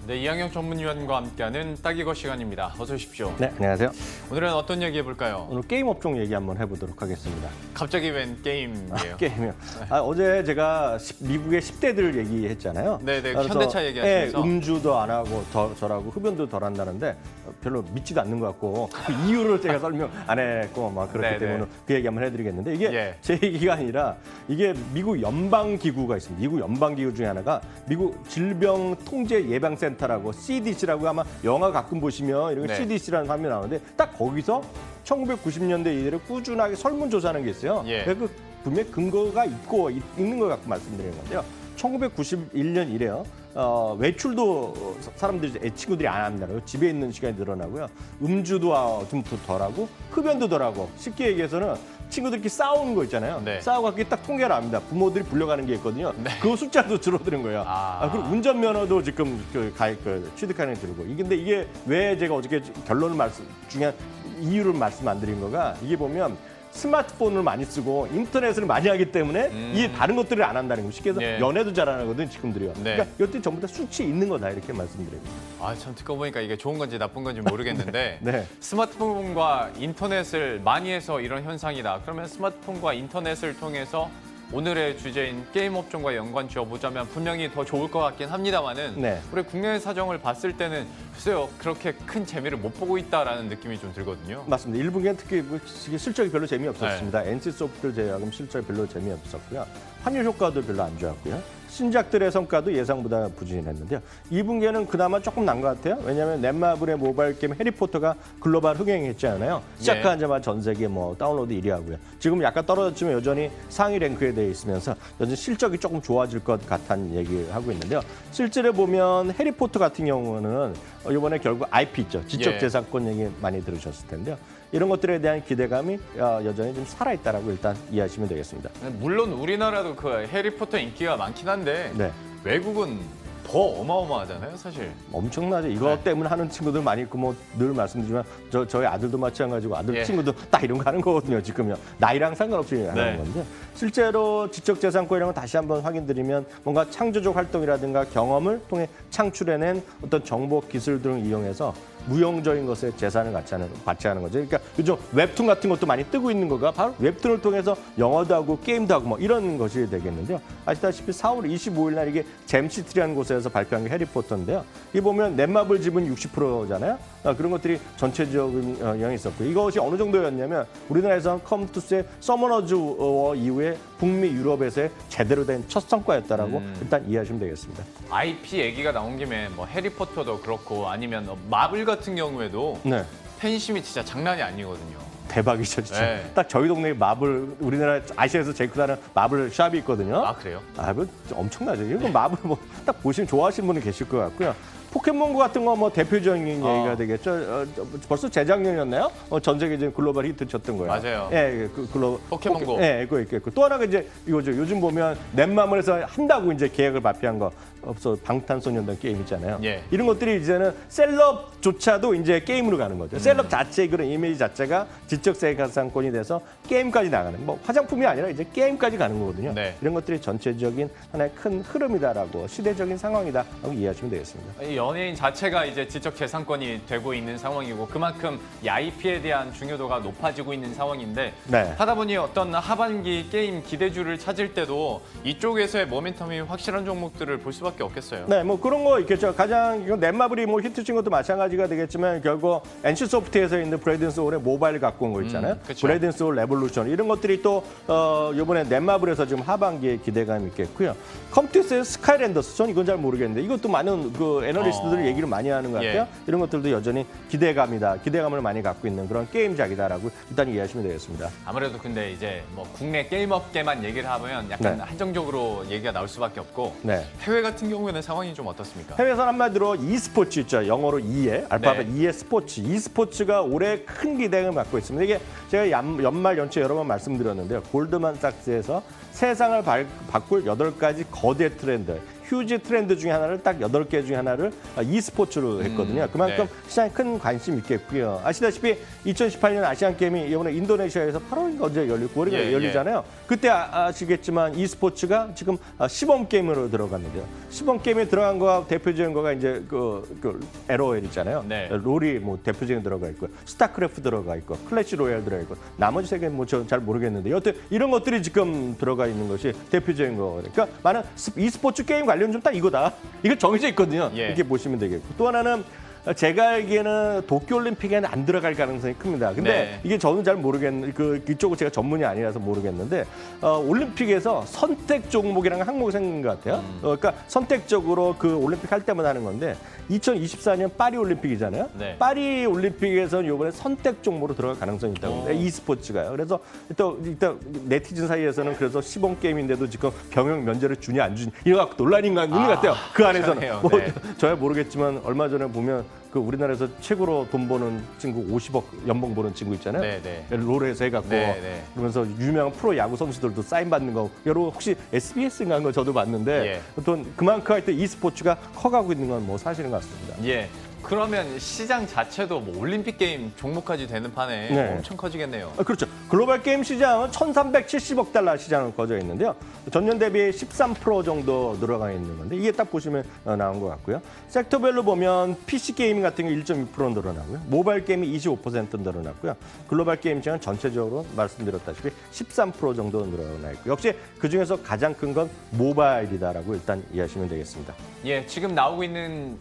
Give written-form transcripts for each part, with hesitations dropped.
네, 이항영 전문위원과 함께하는 딱이거 시간입니다. 어서 오십시오. 네, 안녕하세요. 오늘은 어떤 얘기 해볼까요? 오늘 게임 업종 얘기 한번 해보도록 하겠습니다. 갑자기 웬 게임이에요? 게임이요. 어제 제가 미국의 10대들 얘기했잖아요. 네네, 현대차 얘기하시면서. 음주도 안 하고 덜하고 흡연도 덜 한다는데 별로 믿지도 않는 것 같고 그 이유를 제가 설명 안 했고 막 그렇기 때문에 그 얘기 한번 해드리겠는데 이게 제 얘기가 아니라 이게 미국 연방기구가 있습니다. 미국 연방기구 중에 하나가 미국 질병통제예방센터라고 CDC라고 아마 영화 가끔 보시면 이런 CDC라는 화면이 나오는데 딱 거기서 1990년대 이래로 꾸준하게 설문조사하는 게 있어요. 그 분명히 근거가 있는 것 같고 말씀드리는 건데요. 1991년 이래요. 외출도 사람들이 친구들이 안 합니다. 집에 있는 시간이 늘어나고요. 음주도 좀 덜하고 흡연도 덜하고 쉽게 얘기해서는 친구들끼리 싸우는 거 있잖아요. 싸우고 그게 딱 통계를 압니다. 부모들이 불려가는 게 있거든요. 그 숫자도 줄어드는 거예요. 그리고 운전면허도 지금 취득하는 게 줄고. 근데 이게 왜 제가 어저께 결론을 중요한 이유를 말씀 안 드린 거가 이게 보면 스마트폰을 많이 쓰고 인터넷을 많이 하기 때문에 이 다른 것들을 안 한다는 거. 쉽게 해서 연애도 잘 안 하거든 지금들이요. 그러니까 이것들이 전부 다 수치 있는 거다 이렇게 말씀드립니다. 참 듣고 보니까 이게 좋은 건지 나쁜 건지 모르겠는데 스마트폰과 인터넷을 많이 해서 이런 현상이다. 그러면 스마트폰과 인터넷을 통해서 오늘의 주제인 게임 업종과 연관 지어보자면 분명히 더 좋을 것 같긴 합니다만은 우리 국내 사정을 봤을 때는 글쎄요 그렇게 큰 재미를 못 보고 있다라는 느낌이 좀 들거든요. 맞습니다. 1분기는 특히 실적이 별로 재미없었습니다. NC소프트를 제외하고는 실적이 별로 재미없었고요. 환율 효과도 별로 안 좋았고요. 신작들의 성과도 예상보다 부진했는데요. 2분기에는 그나마 조금 난 것 같아요. 왜냐하면 넷마블의 모바일 게임 해리포터가 글로벌 흥행했잖아요. 시작하자마자 전 세계 다운로드 1위 하고요. 지금 약간 떨어졌지만 여전히 상위 랭크에 되어 있으면서 여전히 실적이 조금 좋아질 것 같다는 얘기를 하고 있는데요. 실제로 보면 해리포터 같은 경우는 이번에 결국 IP 있죠. 지적재산권 얘기 많이 들으셨을 텐데요. 이런 것들에 대한 기대감이 여전히 좀 살아있다라고 일단 이해하시면 되겠습니다. 물론 우리나라도 그 해리포터 인기가 많긴 한데 외국은 더 어마어마하잖아요, 사실. 엄청나죠. 이거 때문에 하는 친구들 많이 있고 늘 말씀드리지만 저희 아들도 마찬가지고 아들 친구도 딱 이런 거 하는 거거든요, 지금요. 나이랑 상관없이 하는 건데 실제로 지적재산권 이런 거 다시 한번 확인드리면 뭔가 창조적 활동이라든가 경험을 통해 창출해낸 어떤 정보 기술 등을 이용해서 무형적인 것에 재산을 받지 않은 거죠. 그러니까 요즘 웹툰 같은 것도 많이 뜨고 있는 거가 바로 웹툰을 통해서 영어도 하고 게임도 하고 이런 것이 되겠는데요. 아시다시피 4월 25일 날 이게 잼시티라는 곳에서 발표한 게 해리포터인데요. 이 보면 넷마블 지분 60%잖아요. 그런 것들이 전체적인 영향이 있었고 이것이 어느 정도였냐면 우리나라에서는 컴투스의 서머너즈 워 이후에 북미 유럽에서의 제대로 된 첫 성과였다라고 일단 이해하시면 되겠습니다. IP 얘기가 나온 김에 해리포터도 그렇고 아니면 마블 같은 경우에도 팬심이 진짜 장난이 아니거든요. 대박이죠, 진짜. 딱 저희 동네에 마블, 우리나라 아시아에서 제일 크다는 마블 샵이 있거든요. 그래요? 엄청나죠. 이거 마블 딱 보시면 좋아하시는 분이 계실 것 같고요. 포켓몬고 같은 거 대표적인 얘기가 되겠죠. 벌써 재작년이었나요? 전 세계적인 글로벌 히트 쳤던 거예요. 맞아요. 포켓몬고. 그거 있겠고. 또 하나가 이제 이거죠. 요즘 보면 넷마블에서 한다고 이제 계약을 발표한 거. 방탄소년단 게임 있잖아요. 이런 것들이 이제는 셀럽조차도 이제 게임으로 가는 거죠. 셀럽 자체의 그런 이미지 자체가 지적재산권이 돼서 게임까지 나가는. 화장품이 아니라 이제 게임까지 가는 거거든요. 이런 것들이 전체적인 하나의 큰 흐름이다라고 시대적인 상황이다라고 이해하시면 되겠습니다. 연예인 자체가 이제 지적재산권이 되고 있는 상황이고 그만큼 이 IP에 대한 중요도가 높아지고 있는 상황인데 하다 보니 어떤 하반기 게임 기대주를 찾을 때도 이쪽에서의 모멘텀이 확실한 종목들을 볼 수밖에 없겠어요. 그런 거 있겠죠. 가장 넷마블이 히트 친 것도 마찬가지가 되겠지만 결국 NC소프트에서 있는 브레이드 앤 소울의 모바일 갖고 온 거 있잖아요. 브레이드 앤 소울 레볼루션 이런 것들이 또 이번에 넷마블에서 지금 하반기에 기대감이 있겠고요. 컴퓨터스의 스카이랜더스 전 이건 잘 모르겠는데 이것도 많은 애널리스트들이 얘기를 많이 하는 것 같아요. 이런 것들도 여전히 기대감을 많이 갖고 있는 그런 게임작이다라고 일단 이해하시면 되겠습니다. 아무래도 근데 이제 국내 게임업계만 얘기를 하면 약간 한정적으로 얘기가 나올 수밖에 없고 해외 같은 경우에는 상황이 좀 어떻습니까? 해외에서 한마디로 e스포츠 있죠. 영어로 알파벳 E의 스포츠. e스포츠가 올해 큰 기대감을 갖고 있습니다. 이게 제가 연말 연초에 여러 번 말씀드렸는데요. 골드만삭스에서 세상을 바꿀 8가지 거대 트렌드, 휴지 트렌드 중에 하나를 딱 8개 중에 하나를 e스포츠로 했거든요. 그만큼 네. 시장에 큰 관심이 있겠고요. 아시다시피 2018년 아시안게임이 이번에 인도네시아에서 8월인가 언제 열리고 9월인가 열리잖아요. 그때 아시겠지만 e스포츠가 지금 시범 게임으로 들어갔는데요. 시범 게임에 들어간 거가 대표적인 거가 이제 그 LOL 있잖아요. 네. 롤이 뭐 대표적인 들어가 있고 스타크래프트 들어가 있고 클래시 로얄 들어가 있고 나머지 세 개는 뭐 저 잘 모르겠는데 여튼 이런 것들이 지금 들어가 있는 것이 대표적인 거. 그러니까 많은 e스포츠 게임 관련 좀 딱 이거다. 이거 정해져 있거든요. 이렇게 보시면 되겠고 또 하나는 제가 알기에는 도쿄올림픽에는 안 들어갈 가능성이 큽니다. 근데 이게 저는 잘 모르겠는데 그쪽은 제가 전문이 아니라서 모르겠는데 올림픽에서 선택 종목이라는 항목이 생긴 것 같아요. 그러니까 선택적으로 그 올림픽 할 때마다 하는 건데 2024년 파리 올림픽이잖아요. 파리 올림픽에서는 이번에 선택 종목으로 들어갈 가능성이 있다고 합니다. e스포츠가요. 그래서 일단 네티즌 사이에서는 그래서 시범 게임인데도 지금 병역 면제를 주냐 안 주냐 이거 갖고 논란이 있는 것 같아요. 그 안에서는 뭐 저야 모르겠지만 얼마 전에 보면 그 우리나라에서 최고로 돈 버는 친구 50억 연봉 버는 친구 있잖아요. 롤에서 해갖고 그러면서 유명한 프로 야구 선수들도 사인 받는 거 여러분 혹시 SBS인가 한 거 저도 봤는데 어떤 그만큼 할 때 e스포츠가 커가고 있는 건 뭐 사실인 것 같습니다. 그러면 시장 자체도 뭐 올림픽 게임 종목까지 되는 판에 엄청 커지겠네요. 그렇죠. 글로벌 게임 시장은 1,370억 달러 시장을 거저 있는데요. 전년 대비 13% 정도 늘어가 있는 건데 이게 딱 보시면 나온 것 같고요. 섹터별로 보면 PC 게임 같은 게 1.2% 늘어나고요. 모바일 게임이 25% 늘어났고요. 글로벌 게임 시장은 전체적으로 말씀드렸다시피 13% 정도 늘어나 있고 역시 그중에서 가장 큰 건 모바일이다라고 일단 이해하시면 되겠습니다. 지금 나오고 있는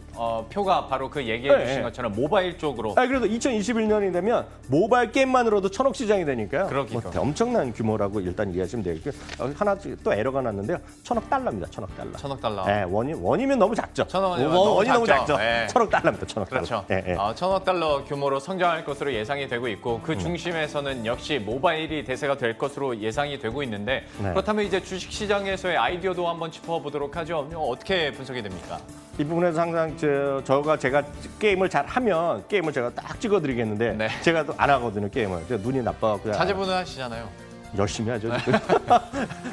표가 바로 그 얘기해 주신 것처럼 모바일 쪽으로. 그래도 2021년이 되면 모바일 게임만으로도 1,000억 시장이 되니까요. 뭐 엄청난 규모라고 일단 이해하시면 되겠고요. 하나 또 에러가 났는데요. 1,000억 달러입니다. 1,000억 달러. 1,000억 달러. 원이면 너무 작죠. 원이 너무 작죠. 1,000억 달러입니다. 1,000억 그렇죠. 달러. 1,000억 달러 규모로 성장할 것으로 예상이 되고 있고 그 중심에서는 역시 모바일이 대세가 될 것으로 예상이 되고 있는데 그렇다면 이제 주식시장에서의 아이디어도 한번 짚어보도록 하죠. 어떻게 분석이 됩니까? 이 부분에서 항상 제가 게임을 잘 하면 게임을 제가 딱 찍어드리겠는데 제가 또 안 하거든요. 게임을. 제가 눈이 나빠갖고. 자제분은 하시잖아요. 열심히 하죠.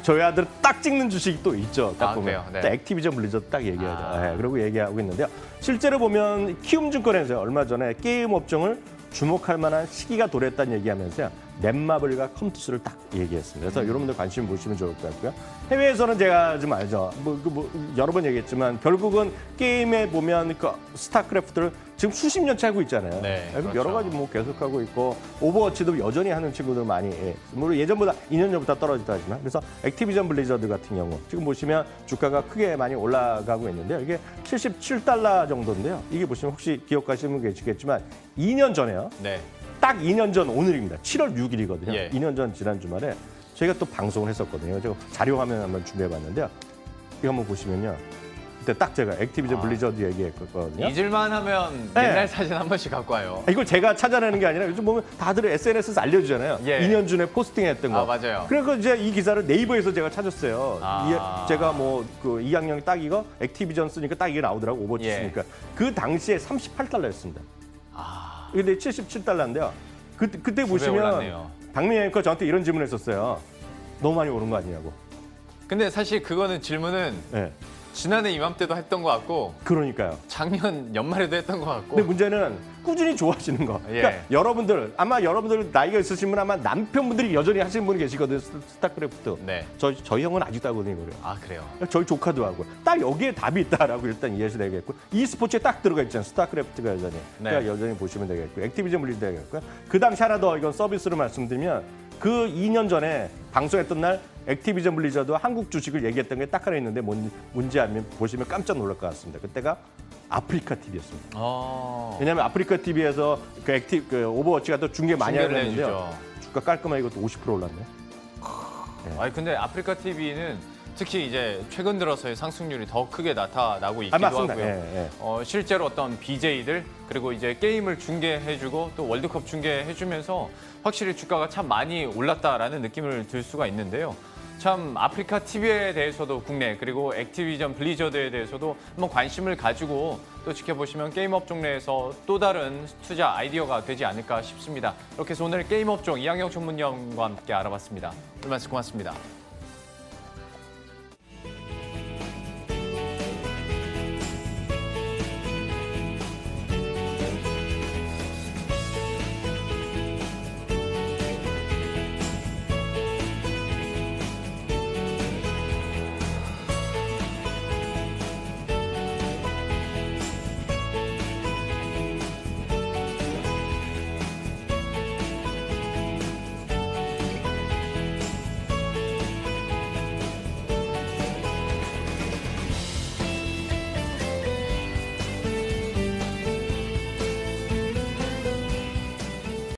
저희 아들 딱 찍는 주식이 또 있죠. 딱 보면. 그래요? 딱 액티비전 블리자드 딱 얘기하죠. 그러고 얘기하고 있는데요. 실제로 보면 키움증권에서 얼마 전에 게임 업종을 주목할 만한 시기가 도래했다는 얘기하면서요. 넷마블과 컴투스를 딱 얘기했습니다. 그래서 여러분들 관심 보시면 좋을 것 같고요. 해외에서는 제가 좀 알죠. 여러 번 얘기했지만 결국은 게임에 보면 그 스타크래프트를 지금 수십 년째 하고 있잖아요. 그렇죠. 여러 가지 뭐 계속하고 있고 오버워치도 여전히 하는 친구들 많이 물론 예전보다 2년 전부터 떨어졌다 하지만 그래서 액티비전 블리자드 같은 경우 지금 보시면 주가가 크게 많이 올라가고 있는데요. 이게 77달러 정도인데요. 이게 보시면 혹시 기억하시는 분 계시겠지만 2년 전에요. 딱 2년 전 오늘입니다. 7월 6일이거든요. 2년 전 지난 주말에 저희가 또 방송을 했었거든요. 제가 자료 화면 한번 준비해봤는데요. 이거 한번 보시면요. 그때 딱 제가 액티비전 블리자드 얘기했거든요. 잊을만 하면 옛날 사진 한 번씩 갖고 와요. 이걸 제가 찾아내는 게 아니라 요즘 보면 다들 SNS에서 알려주잖아요. 2년 전에 포스팅했던 거. 맞아요. 그래서 이제 이 기사를 네이버에서 제가 찾았어요. 제가 뭐 그 2학년 딱 이거 액티비전 쓰니까 딱 이게 나오더라고. 오버워치 쓰니까. 그 당시에 38달러였습니다. 근데 77달러인데요. 그때 보시면 박민희 앵커 저한테 이런 질문을 했었어요. 너무 많이 오른 거 아니냐고. 근데 사실 그거는 질문은 지난해 이맘때도 했던 것 같고 그러니까요. 작년 연말에도 했던 것 같고 근데 문제는 꾸준히 좋아하시는 거. 그러니까 여러분들 나이가 있으신 분 아마 남편분들이 여전히 하시는 분이 계시거든요. 스타크래프트. 저희 형은 아직도 하거든요. 그래요? 저희 조카도 하고. 딱 여기에 답이 있다라고 일단 이해하셔야 되겠고. e스포츠에 딱 들어가 있잖아요. 스타크래프트가 여전히. 그러니까 여전히 보시면 되겠고. 액티비전 블리자드 되겠고요. 그 당시 하나 더 이건 서비스로 말씀드리면 그 2년 전에 방송했던 날 액티비전 블리자드와 한국 주식을 얘기했던 게 딱 하나 있는데 뭔지 알면 보시면 깜짝 놀랄 것 같습니다. 그때가 아프리카 TV였습니다. 왜냐하면 아프리카 TV에서 그 오버워치가 또 중계 많이 하고 있는데요. 주가 깔끔하게 이것도 50% 올랐네요. 근데 아프리카 TV는 특히 이제 최근 들어서의 상승률이 더 크게 나타나고 있기도 하고요. 실제로 어떤 BJ들 그리고 이제 게임을 중계해주고 또 월드컵 중계해주면서 확실히 주가가 참 많이 올랐다라는 느낌을 들 수가 있는데요. 참 아프리카 TV에 대해서도 국내 그리고 액티비전 블리자드에 대해서도 한번 관심을 가지고 또 지켜보시면 게임업 종내에서 또 다른 투자 아이디어가 되지 않을까 싶습니다. 이렇게 해서 오늘 게임업종 이항영 전문위원과 함께 알아봤습니다. 오늘 말씀 고맙습니다.